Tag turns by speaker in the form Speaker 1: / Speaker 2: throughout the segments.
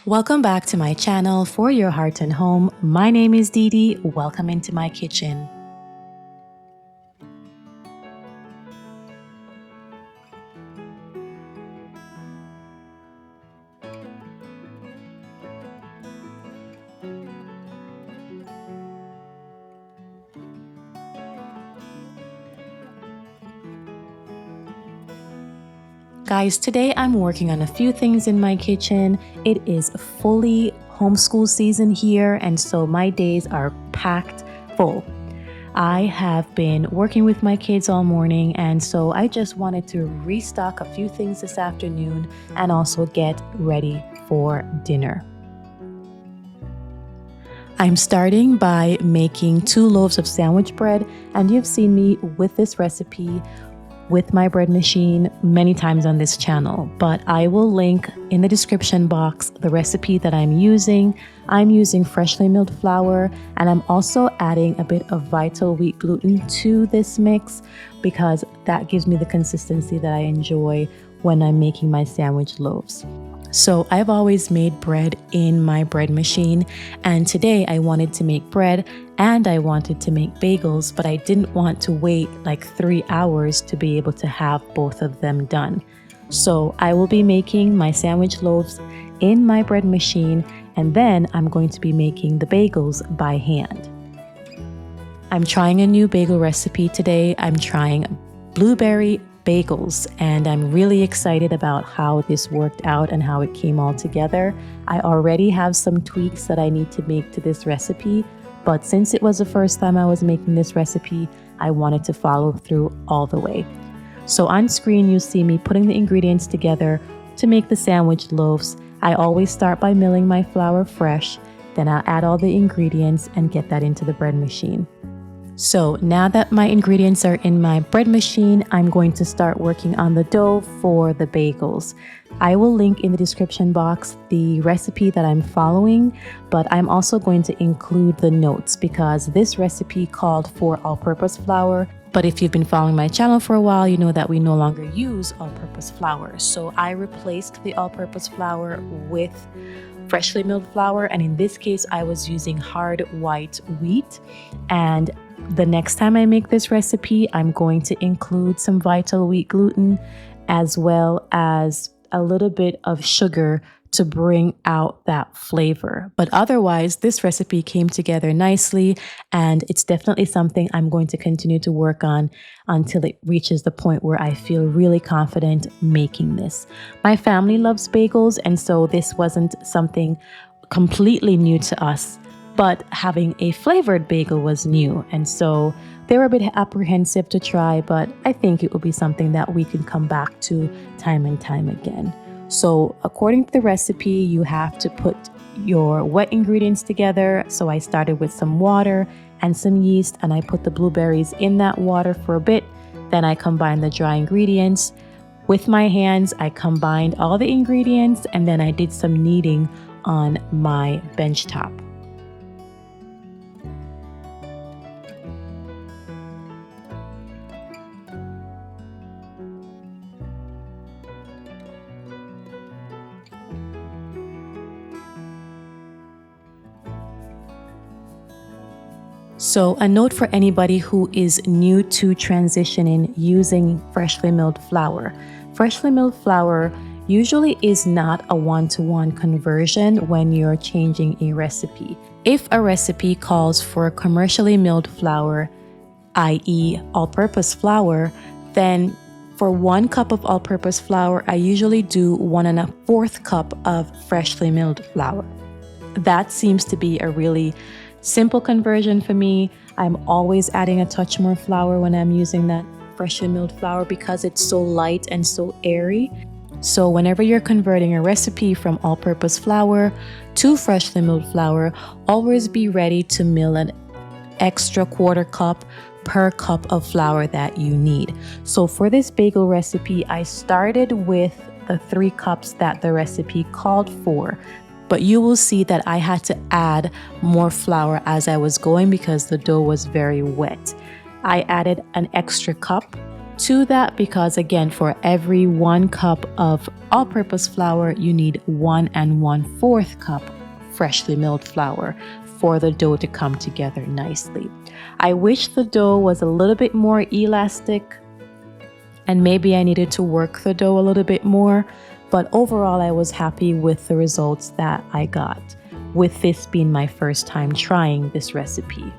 Speaker 1: Welcome back to my channel For Your Heart and Home. My name is Dee Dee. Welcome into my kitchen. Guys, today I'm working on a few things in my kitchen. It is fully homeschool season here, and so my days are packed full. I have been working with my kids all morning, and so I just wanted to restock a few things this afternoon and also get ready for dinner. I'm starting by making 2 loaves of sandwich bread, and you've seen me with this recipe with my bread machine many times on this channel, but I will link in the description box the recipe that I'm using. I'm using freshly milled flour, and I'm also adding a bit of vital wheat gluten to this mix because that gives me the consistency that I enjoy when I'm making my sandwich loaves. So I've always made bread in my bread machine, and today I wanted to make bread and I wanted to make bagels, but I didn't want to wait like 3 hours to be able to have both of them done. So I will be making my sandwich loaves in my bread machine, and then I'm going to be making the bagels by hand. I'm trying a new bagel recipe today. I'm trying blueberry bagels, and I'm really excited about how this worked out and how it came all together. I already have some tweaks that I need to make to this recipe, but since it was the first time I was making this recipe, I wanted to follow through all the way. So on screen, you see me putting the ingredients together to make the sandwich loaves. I always start by milling my flour fresh, then I'll add all the ingredients and get that into the bread machine. So now that my ingredients are in my bread machine, I'm going to start working on the dough for the bagels. I will link in the description box the recipe that I'm following, but I'm also going to include the notes because this recipe called for all-purpose flour. But if you've been following my channel for a while, you know that we no longer use all-purpose flour. So I replaced the all-purpose flour with freshly milled flour, and in this case, I was using hard white wheat. And the next time I make this recipe, I'm going to include some vital wheat gluten as well as a little bit of sugar to bring out that flavor. But otherwise, this recipe came together nicely, and it's definitely something I'm going to continue to work on until it reaches the point where I feel really confident making this. My family loves bagels, and so this wasn't something completely new to us. But having a flavored bagel was new, and so they were a bit apprehensive to try, but I think it will be something that we can come back to time and time again. So according to the recipe, you have to put your wet ingredients together. So I started with some water and some yeast, and I put the blueberries in that water for a bit. Then I combined the dry ingredients. With my hands, I combined all the ingredients, and then I did some kneading on my bench top. So a note for anybody who is new to transitioning using freshly milled flour. Freshly milled flour usually is not a one-to-one conversion when you're changing a recipe. If a recipe calls for commercially milled flour, i.e. all-purpose flour, then for 1 cup of all-purpose flour, I usually do 1 1/4 cup of freshly milled flour. That seems to be a really simple conversion for me. I'm always adding a touch more flour when I'm using that freshly milled flour because it's so light and so airy. So whenever you're converting a recipe from all-purpose flour to freshly milled flour, always be ready to mill an extra 1/4 cup per cup of flour that you need. So for this bagel recipe, I started with the 3 cups that the recipe called for. But you will see that I had to add more flour as I was going because the dough was very wet. I added an extra cup to that because, again, for every 1 cup of all-purpose flour, you need 1 1/4 cup freshly milled flour for the dough to come together nicely. I wish the dough was a little bit more elastic, and maybe I needed to work the dough a little bit more, but overall I was happy with the results that I got, with this being my first time trying this recipe.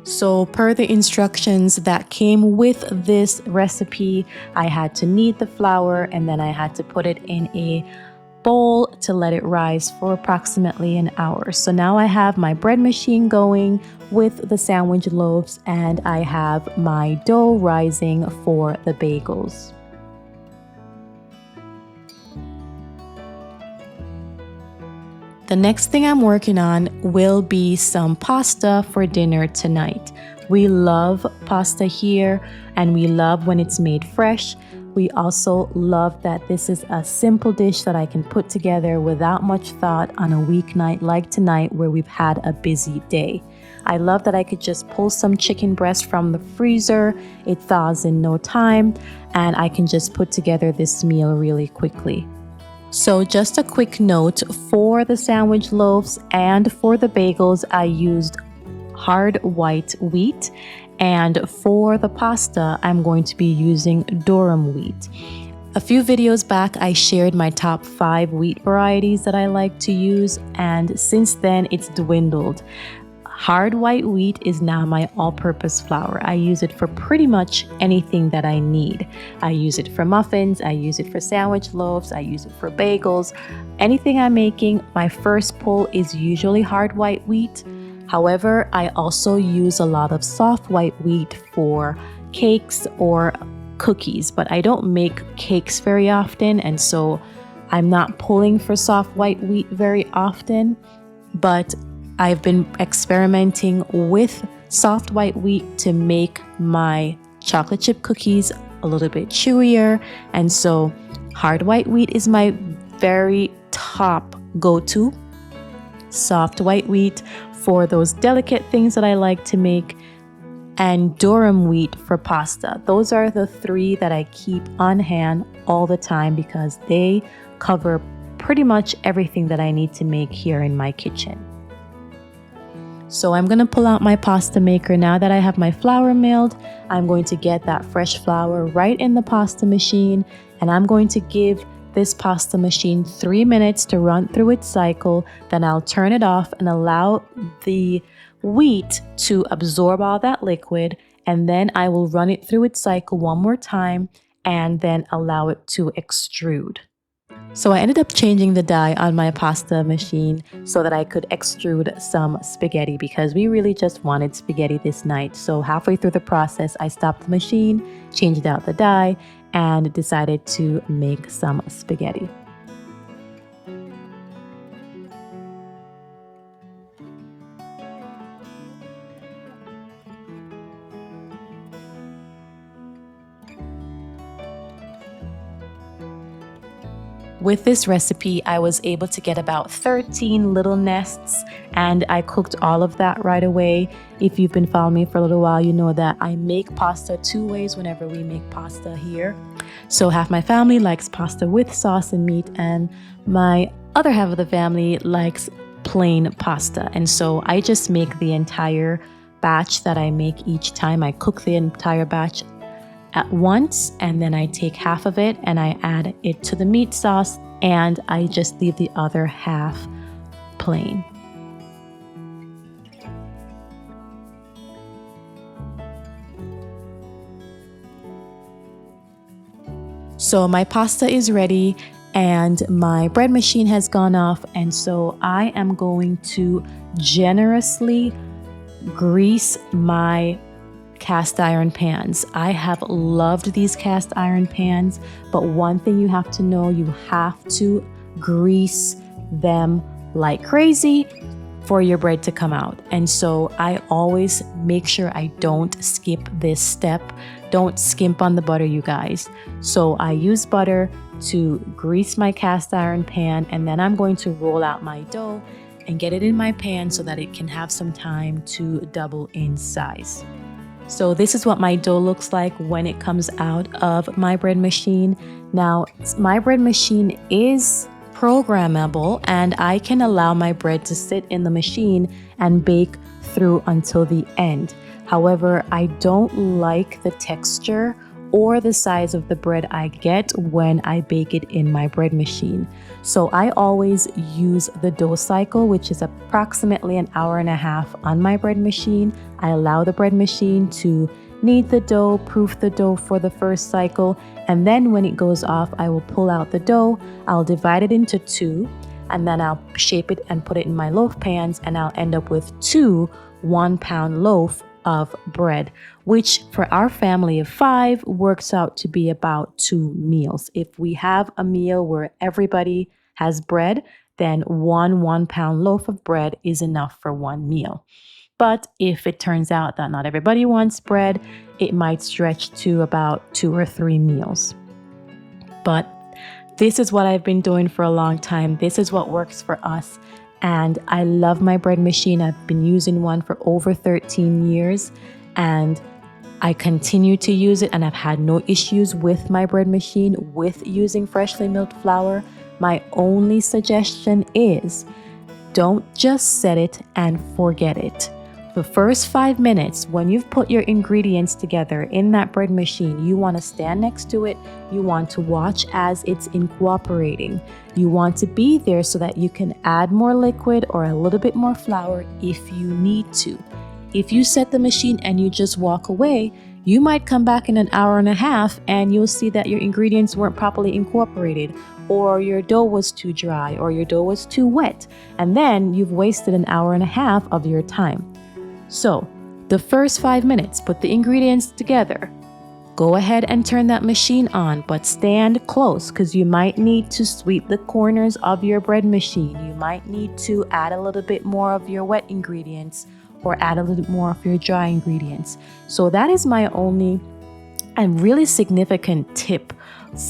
Speaker 1: So per the instructions that came with this recipe, I had to knead the flour and then I had to put it in a bowl to let it rise for approximately an hour. So now I have my bread machine going with the sandwich loaves, and I have my dough rising for the bagels. The next thing I'm working on will be some pasta for dinner tonight. We love pasta here, and we love when it's made fresh. We also love that this is a simple dish that I can put together without much thought on a weeknight like tonight where we've had a busy day. I love that I could just pull some chicken breast from the freezer. It thaws in no time, and I can just put together this meal really quickly. So just a quick note, for the sandwich loaves and for the bagels, I used hard white wheat, and for the pasta, I'm going to be using durum wheat. A few videos back, I shared my top 5 wheat varieties that I like to use, and since then it's dwindled. Hard white wheat is now my all-purpose flour. I use it for pretty much anything that I need. I use it for muffins, I use it for sandwich loaves, I use it for bagels. Anything I'm making, my first pull is usually hard white wheat. However, I also use a lot of soft white wheat for cakes or cookies, but I don't make cakes very often, and so I'm not pulling for soft white wheat very often. But I've been experimenting with soft white wheat to make my chocolate chip cookies a little bit chewier, and so hard white wheat is my very top go-to. Soft white wheat for those delicate things that I like to make, and durum wheat for pasta. Those are the 3 that I keep on hand all the time because they cover pretty much everything that I need to make here in my kitchen. So I'm going to pull out my pasta maker now that I have my flour milled. I'm going to get that fresh flour right in the pasta machine, and I'm going to give this pasta machine 3 minutes to run through its cycle. Then I'll turn it off and allow the wheat to absorb all that liquid, and then I will run it through its cycle one more time and then allow it to extrude. So I ended up changing the die on my pasta machine so that I could extrude some spaghetti because we really just wanted spaghetti this night. So halfway through the process, I stopped the machine, changed out the die, and decided to make some spaghetti. With this recipe, I was able to get about 13 little nests, and I cooked all of that right away. If you've been following me for a little while, you know that I make pasta 2 ways whenever we make pasta here. So half my family likes pasta with sauce and meat, and my other half of the family likes plain pasta. And so I just make the entire batch that I make each time. I cook the entire batch at once, and then I take half of it and I add it to the meat sauce, and I just leave the other half plain. So my pasta is ready, and my bread machine has gone off, and so I am going to generously grease my cast iron pans. I have loved these cast iron pans, but one thing you have to know, you have to grease them like crazy for your bread to come out. And so I always make sure I don't skip this step. Don't skimp on the butter, you guys. So I use butter to grease my cast iron pan, and then I'm going to roll out my dough and get it in my pan so that it can have some time to double in size. So this is what my dough looks like when it comes out of my bread machine. Now, my bread machine is programmable, and I can allow my bread to sit in the machine and bake through until the end. However, I don't like the texture or the size of the bread I get when I bake it in my bread machine. So I always use the dough cycle, which is approximately an hour and a half on my bread machine. I allow the bread machine to knead the dough, proof the dough for the first cycle, and then when it goes off, I will pull out the dough, I'll divide it into two, and then I'll shape it and put it in my loaf pans, and I'll end up with 2 1-pound loaf of bread, which for our family of 5 works out to be about 2 meals. If we have a meal where everybody has bread, then 1-pound loaf of bread is enough for 1 meal. But if it turns out that not everybody wants bread, it might stretch to about 2 or 3 meals. But this is what I've been doing for a long time. This is what works for us. And I love my bread machine. I've been using one for over 13 years, and I continue to use it, and I've had no issues with my bread machine with using freshly milled flour. My only suggestion is don't just set it and forget it. The first 5 minutes, when you've put your ingredients together in that bread machine, you want to stand next to it. You want to watch as it's incorporating. You want to be there so that you can add more liquid or a little bit more flour if you need to. If you set the machine and you just walk away, you might come back in an hour and a half and you'll see that your ingredients weren't properly incorporated, or your dough was too dry, or your dough was too wet, and then you've wasted an hour and a half of your time. So, the first 5 minutes, put the ingredients together. Go ahead and turn that machine on, but stand close because you might need to sweep the corners of your bread machine. You might need to add a little bit more of your wet ingredients or add a little bit more of your dry ingredients. So that is my only and really significant tip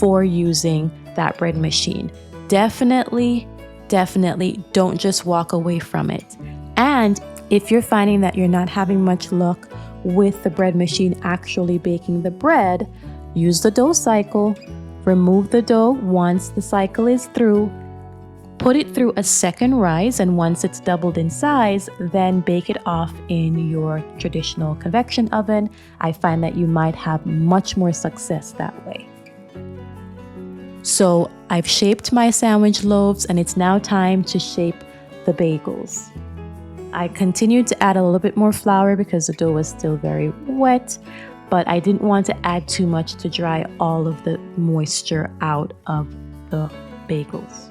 Speaker 1: for using that bread machine. Definitely don't just walk away from it. And if you're finding that you're not having much luck with the bread machine actually baking the bread, use the dough cycle. Remove the dough once the cycle is through. Put it through a second rise, and once it's doubled in size, then bake it off in your traditional convection oven. I find that you might have much more success that way. So I've shaped my sandwich loaves, and it's now time to shape the bagels. I continued to add a little bit more flour because the dough was still very wet, but I didn't want to add too much to dry all of the moisture out of the bagels.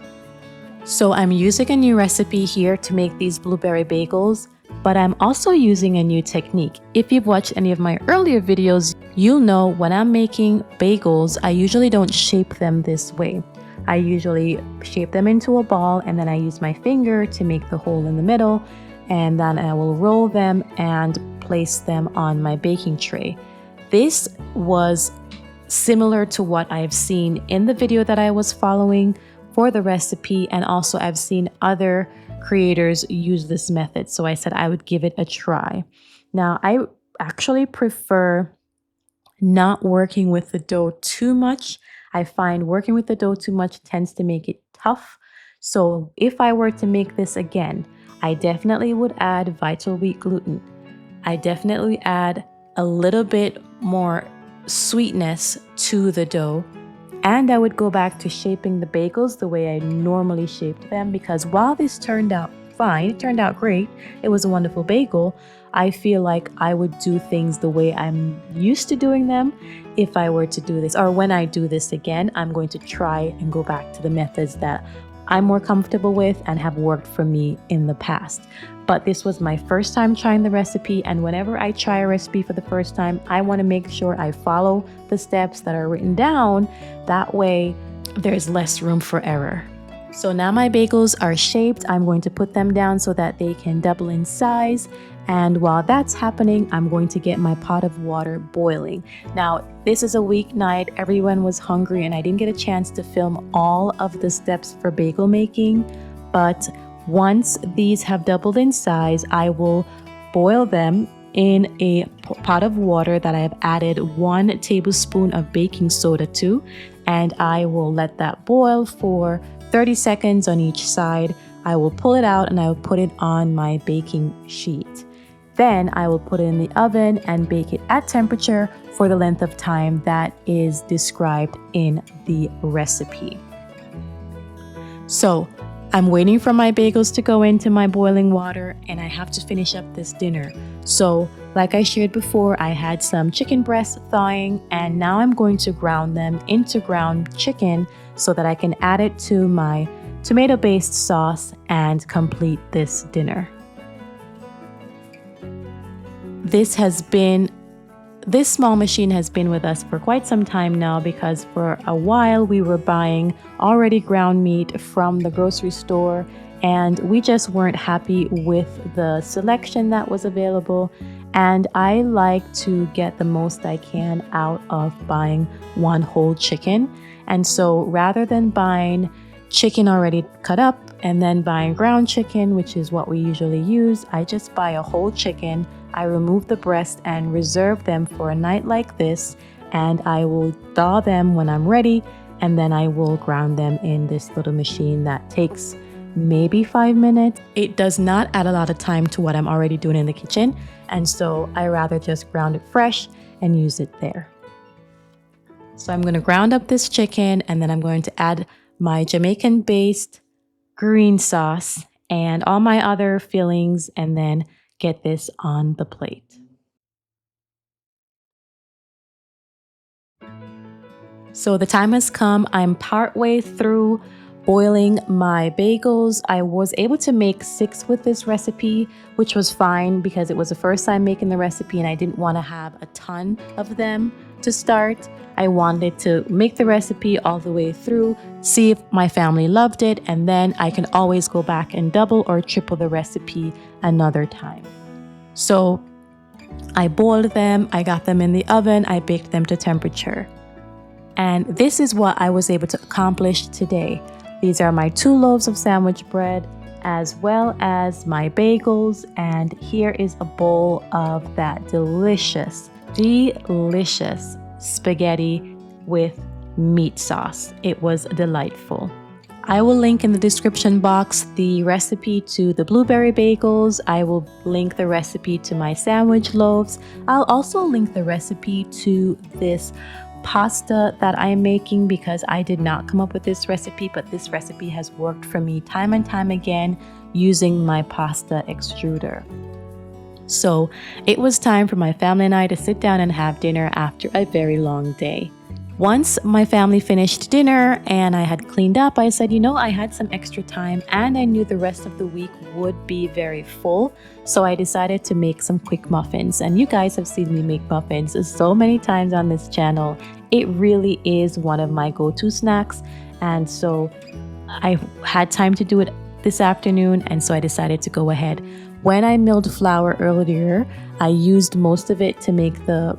Speaker 1: So I'm using a new recipe here to make these blueberry bagels, but I'm also using a new technique. If you've watched any of my earlier videos, you'll know when I'm making bagels, I usually don't shape them this way. I usually shape them into a ball, and then I use my finger to make the hole in the middle, and then I will roll them and place them on my baking tray. This was similar to what I've seen in the video that I was following for the recipe, and also I've seen other creators use this method, so I said I would give it a try. Now, I actually prefer not working with the dough too much. I find working with the dough too much tends to make it tough. So if I were to make this again, I definitely would add vital wheat gluten. I definitely add a little bit more sweetness to the dough, and I would go back to shaping the bagels the way I normally shaped them, because while this turned out fine. It turned out great. It was a wonderful bagel. I feel like I would do things the way I'm used to doing them if I were to do this, or when I do this again, I'm going to try and go back to the methods that I'm more comfortable with and have worked for me in the past. But this was my first time trying the recipe, and whenever I try a recipe for the first time, I want to make sure I follow the steps that are written down. That way, there's less room for error. So now my bagels are shaped. I'm going to put them down so that they can double in size. And while that's happening, I'm going to get my pot of water boiling. Now, this is a weeknight. Everyone was hungry and I didn't get a chance to film all of the steps for bagel making. But once these have doubled in size, I will boil them in a pot of water that I have added 1 tablespoon of baking soda to. And I will let that boil for 30 seconds on each side. I will pull it out and I will put it on my baking sheet. Then I will put it in the oven and bake it at temperature for the length of time that is described in the recipe. So I'm waiting for my bagels to go into my boiling water and I have to finish up this dinner. So like I shared before, I had some chicken breasts thawing and now I'm going to ground them into ground chicken so that I can add it to my tomato-based sauce and complete this dinner. This small machine has been with us for quite some time now because for a while we were buying already ground meat from the grocery store and we just weren't happy with the selection that was available. And I like to get the most I can out of buying one whole chicken. And so rather than buying chicken already cut up and then buying ground chicken, which is what we usually use, I just buy a whole chicken. I remove the breast and reserve them for a night like this, and I will thaw them when I'm ready, and then I will ground them in this little machine that takes maybe 5 minutes. It does not add a lot of time to what I'm already doing in the kitchen, and so I rather just ground it fresh and use it there. So I'm going to ground up this chicken, and then I'm going to add my Jamaican-based green sauce and all my other fillings, and then get this on the plate. So the time has come. I'm partway through boiling my bagels. I was able to make 6 with this recipe, which was fine because it was the first time making the recipe and I didn't want to have a ton of them to start. I wanted to make the recipe all the way through, see if my family loved it, and then I can always go back and double or triple the recipe another time. So I boiled them, I got them in the oven, I baked them to temperature. And this is what I was able to accomplish today. These are my 2 loaves of sandwich bread, as well as my bagels, and here is a bowl of that delicious spaghetti with meat sauce. It was delightful. I will link in the description box the recipe to the blueberry bagels. I will link the recipe to my sandwich loaves. I'll also link the recipe to this pasta that I'm making because I did not come up with this recipe, but this recipe has worked for me time and time again using my pasta extruder. So it was time for my family and I to sit down and have dinner after a very long day. Once my family finished dinner and I had cleaned up, I said, I had some extra time and I knew the rest of the week would be very full. So I decided to make some quick muffins. And you guys have seen me make muffins so many times on this channel. It really is one of my go-to snacks. And so I had time to do it this afternoon. And so I decided to go ahead. When I milled flour earlier, I used most of it to make the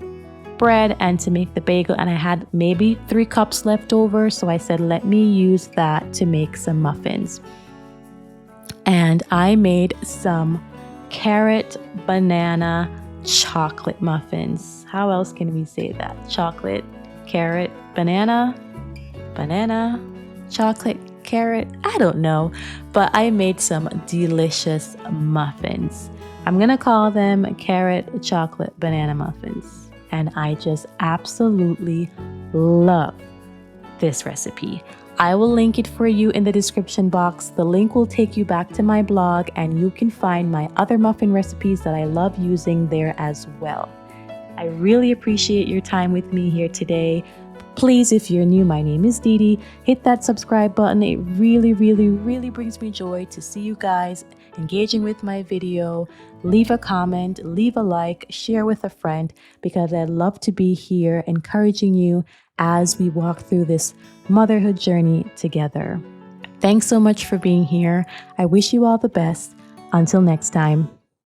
Speaker 1: bread and to make the bagel, and I had maybe 3 cups left over, so I said let me use that to make some muffins. And I made some carrot banana chocolate muffins. How else can we say that? Chocolate, carrot, banana, chocolate, carrot, I don't know, but I made some delicious muffins. I'm gonna call them carrot, chocolate, banana muffins. And I just absolutely love this recipe. I will link it for you in the description box. The link will take you back to my blog, and you can find my other muffin recipes that I love using there as well. I really appreciate your time with me here today. Please, if you're new, my name is Dee Dee, hit that subscribe button. It really, really, really brings me joy to see you guys engaging with my video. Leave a comment, leave a like, share with a friend, because I'd love to be here encouraging you as we walk through this motherhood journey together. Thanks so much for being here. I wish you all the best. Until next time.